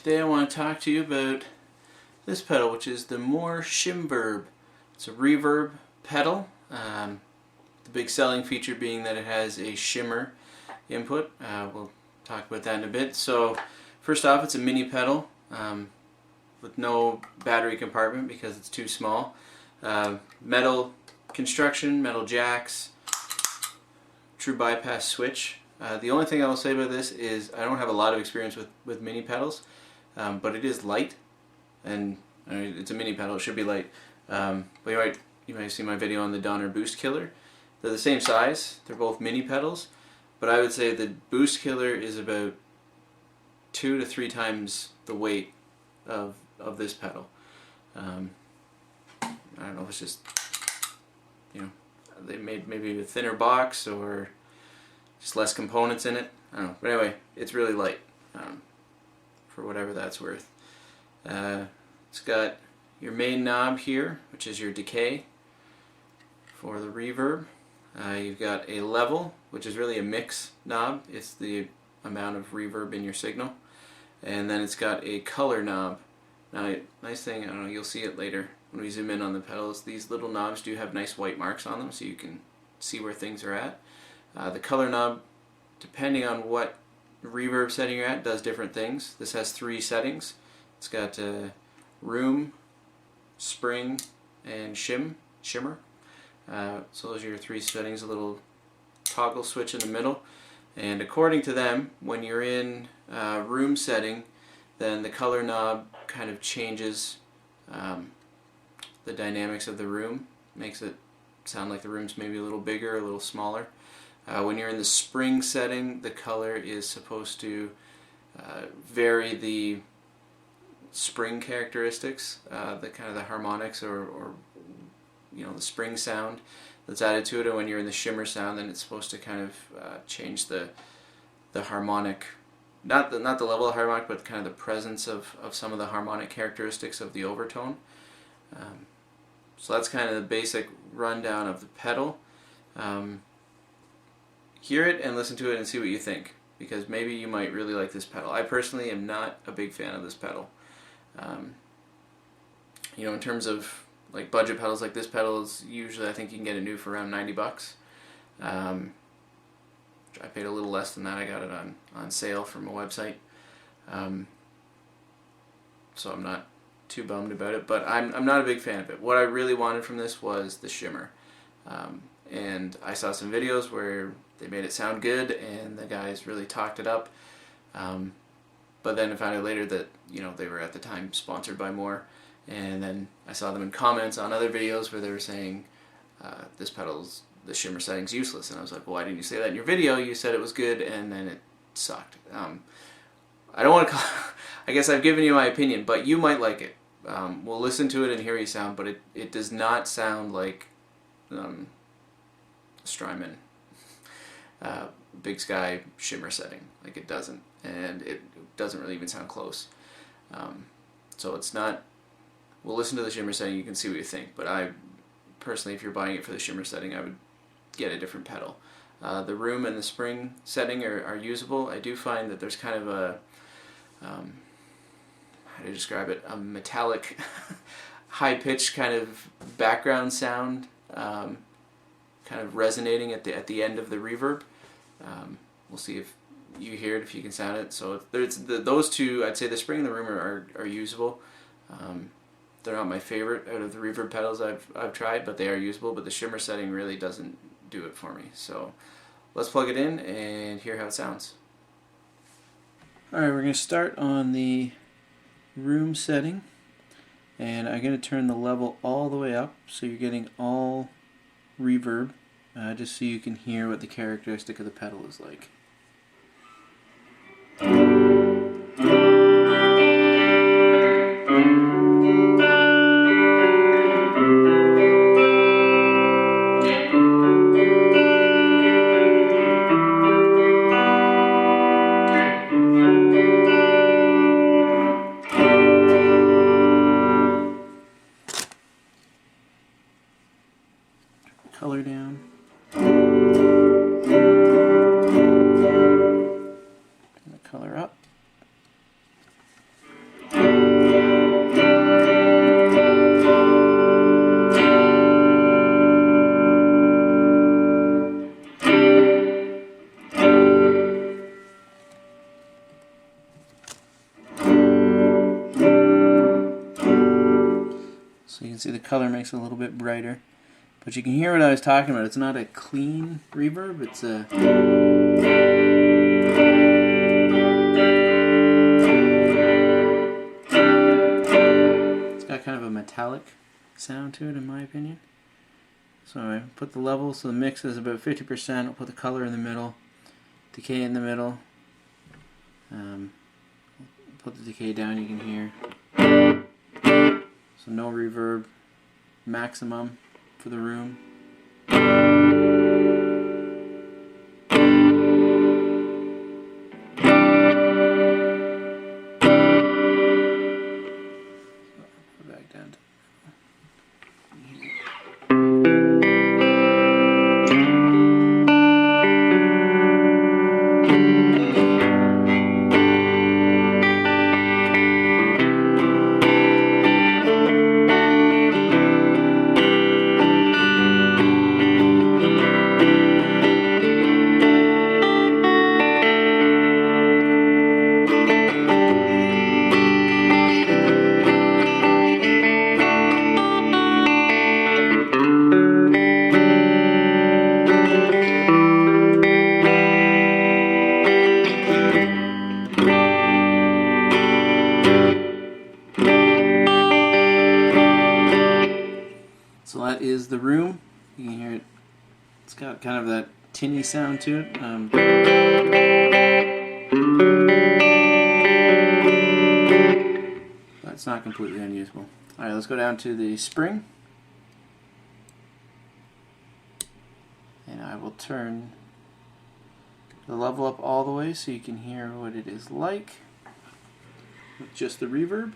Today I want to talk to you about this pedal, which is the Mooer Shimverb. It's a reverb pedal. The big selling feature being that it has a shimmer input. We'll talk about that in a bit. So first off, it's a mini pedal with no battery compartment because it's too small. Metal construction, metal jacks, true bypass switch. The only thing I will say about this is I don't have a lot of experience with mini pedals, but it is light, and it's a mini pedal, it should be light. But you might see my video on the Donner Boost Killer. They're the same size, they're both mini pedals, but I would say the Boost Killer is about 2 to 3 times the weight of this pedal. I don't know if it's just, they made maybe a thinner box or just less components in it. I don't know. But anyway, it's really light for whatever that's worth. It's got your main knob here, which is your decay for the reverb. You've got a level, which is really a mix knob. It's the amount of reverb in your signal. And then it's got a color knob. Now, nice thing, I don't know, you'll see it later when we zoom in on the pedals. These little knobs do have nice white marks on them, so you can see where things are at. The color knob, depending on what reverb setting you're at, does different things. This has 3 settings. It's got room, spring, and shimmer. So those are your 3 settings, a little toggle switch in the middle. And according to them, when you're in room setting, then the color knob kind of changes the dynamics of the room, makes it sound like the room's maybe a little bigger, a little smaller. When you're in the spring setting, the color is supposed to vary the spring characteristics, the kind of the harmonics or the spring sound that's added to it. And when you're in the shimmer sound, then it's supposed to kind of change the harmonic, not the level of harmonic, but kind of the presence of some of the harmonic characteristics of the overtone. So that's kind of the basic rundown of the pedal. Hear it and listen to it and see what you think, because maybe you might really like this pedal. I personally am not a big fan of this pedal. In terms of like budget pedals, like this pedal is usually, I think you can get it new for around 90 bucks. I paid a little less than that. I got it on sale from a website. So I'm not too bummed about it, but I'm not a big fan of it. What I really wanted from this was the shimmer. And I saw some videos where they made it sound good and the guys really talked it up. But then I found out later that they were at the time sponsored by Mooer, and then I saw them in comments on other videos where they were saying the shimmer setting's useless, and I was like, well, why didn't you say that in your video? You said it was good, and then it sucked. I don't want to I guess I've given you my opinion, but you might like it. We'll listen to it and hear you sound, but it does not sound like Strymon Big Sky shimmer setting. Like, it doesn't, and it doesn't really even sound close. So it's not. We'll listen to the shimmer setting, you can see what you think, but I personally, if you're buying it for the shimmer setting, I would get a different pedal. The room and the spring setting are usable. I do find that there's kind of a how to describe it, a metallic high-pitched kind of background sound kind of resonating at the end of the reverb. We'll see if you hear it, if you can sound it. So those two, I'd say the spring and the room are usable. They're not my favorite out of the reverb pedals I've tried, but they are usable. But the shimmer setting really doesn't do it for me. So let's plug it in and hear how it sounds. Alright, we're going to start on the room setting, and I'm going to turn the level all the way up so you're getting all reverb, just so you can hear what the characteristic of the pedal is like. Color down. And the color up. color makes it a little bit brighter. But you can hear what I was talking about. It's not a clean reverb. It's a... It's got kind of a metallic sound to it, in my opinion. So I put the level, so the mix is about 50%. I'll put the color in the middle, decay in the middle. Put the decay down, you can hear. So no reverb, maximum for the room. Go back down to So that is the room. You can hear it. It's got kind of that tinny sound to it. But it's not completely unusable. Alright, let's go down to the spring. And I will turn the level up all the way so you can hear what it is like with just the reverb.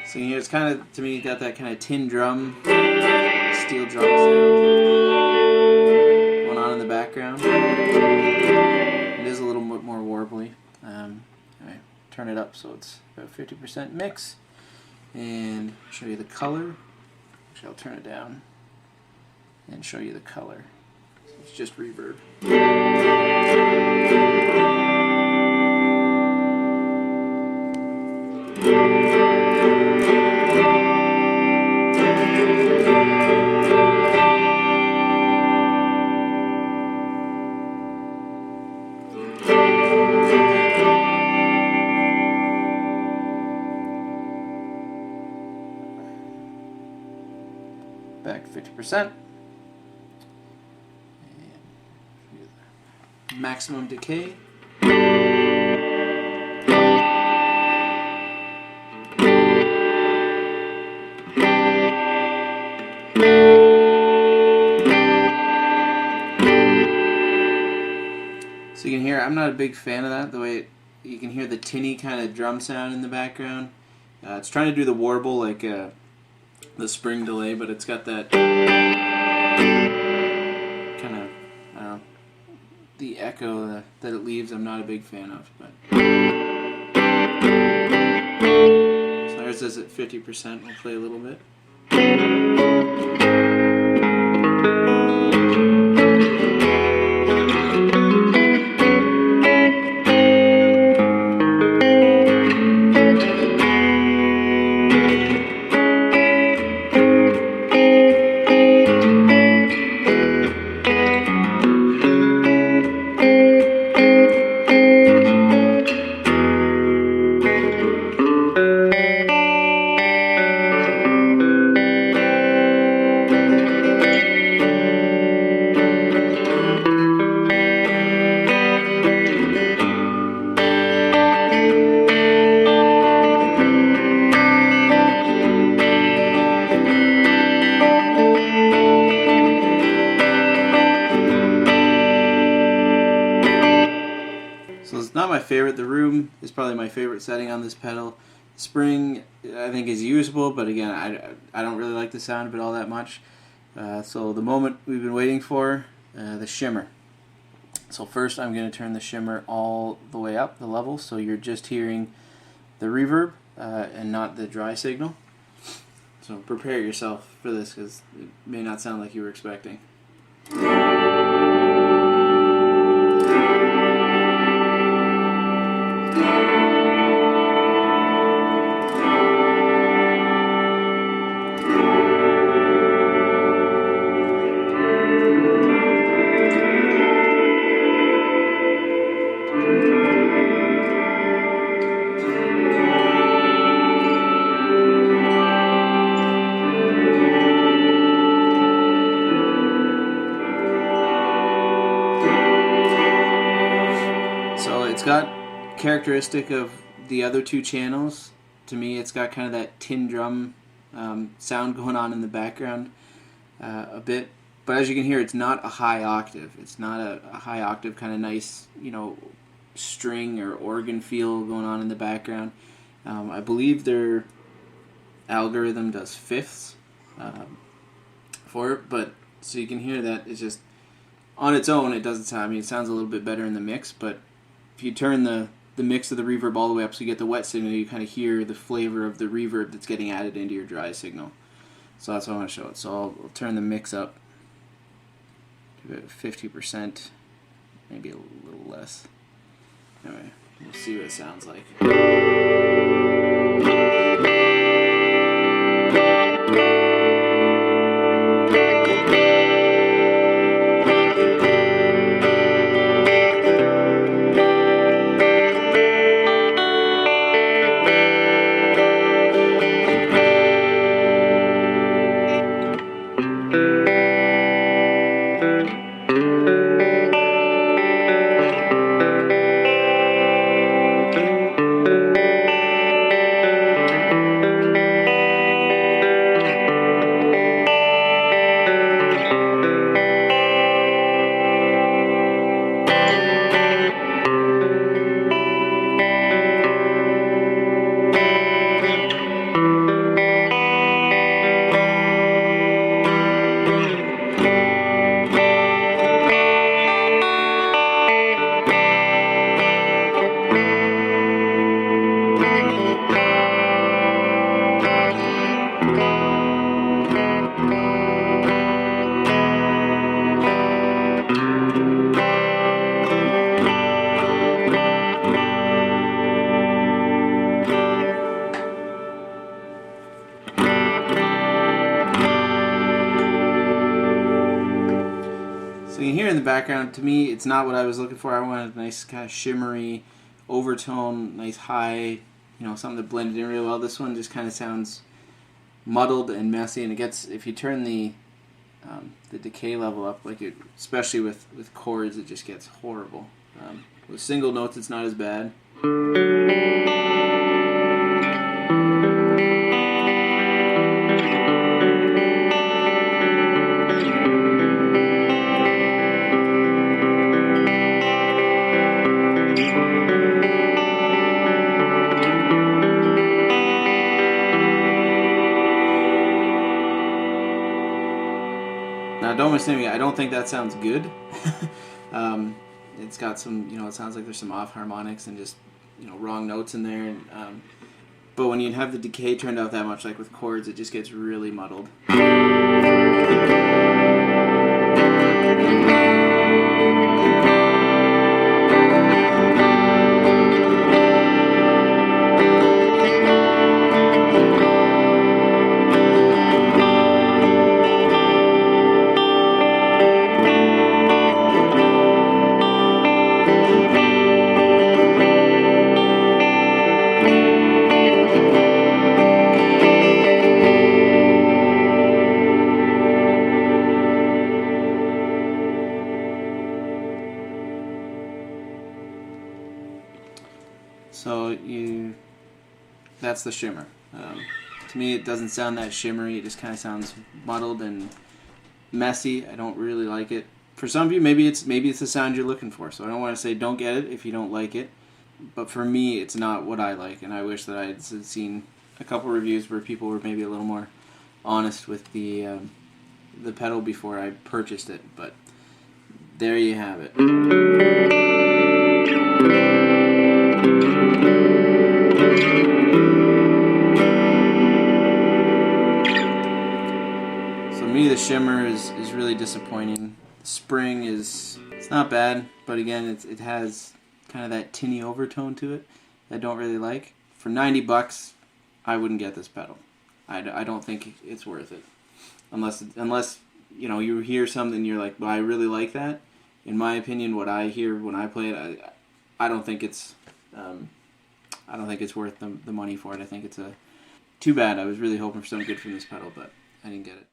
So you hear it's kind of, to me, got that kind of tin drum, steel drum sound going on in the background. It is a little bit more warbly. I turn it up so it's about 50% mix, and show you the color. Actually, I'll turn it down and show you the color. So it's just reverb. Back 50%. And maximum decay. So you can hear, I'm not a big fan of that, the way you can hear the tinny kind of drum sound in the background. It's trying to do the warble like the spring delay, but it's got that kind of, I don't know, the echo that it leaves I'm not a big fan of. But so ours is at 50%, we'll play a little bit. So it's not my favorite. The room is probably my favorite setting on this pedal. Spring, I think, is usable, but again, I don't really like the sound of it all that much. So the moment we've been waiting for, the shimmer. So first I'm going to turn the shimmer all the way up, the level, so you're just hearing the reverb. and not the dry signal. So prepare yourself for this because it may not sound like you were expecting. It's got characteristic of the other two channels. To me, it's got kind of that tin drum sound going on in the background a bit. But as you can hear, it's not a high octave. It's not a high octave kind of nice, you know, string or organ feel going on in the background. I believe their algorithm does fifths for it, but so you can hear that it's just on its own. It doesn't sound. I mean, it sounds a little bit better in the mix, but if you turn the mix of the reverb all the way up so you get the wet signal, you kind of hear the flavor of the reverb that's getting added into your dry signal. So that's what I want to show it. So I'll turn the mix up to about 50%, maybe a little less. Anyway, we'll see what it sounds like. So you can hear in the background, to me, it's not what I was looking for. I wanted a nice kind of shimmery overtone, nice high, you know, something that blended in really well. This one just kind of sounds muddled and messy, and it gets, if you turn the decay level up, like it, especially with chords, it just gets horrible. With single notes, it's not as bad. Now, don't mistake me, I don't think that sounds good. It's got some, you know, it sounds like there's some off harmonics and just, you know, wrong notes in there. And, but when you have the decay turned out that much, like with chords, it just gets really muddled. So that's the shimmer. To me, it doesn't sound that shimmery. It just kind of sounds muddled and messy. I don't really like it. For some of you, maybe it's the sound you're looking for. So I don't want to say don't get it if you don't like it. But for me, it's not what I like, and I wish that I had seen a couple reviews where people were maybe a little more honest with the pedal before I purchased it. But there you have it. me, the shimmer is really disappointing. The spring it's not bad, but again, it has kind of that tinny overtone to it that I don't really like. For $90, I wouldn't get this pedal. I don't think it's worth it. Unless you hear something you're like, well, I really like that. In my opinion, what I hear when I play it, I don't think it's worth the money for it. I think it's too bad. I was really hoping for something good from this pedal, but I didn't get it.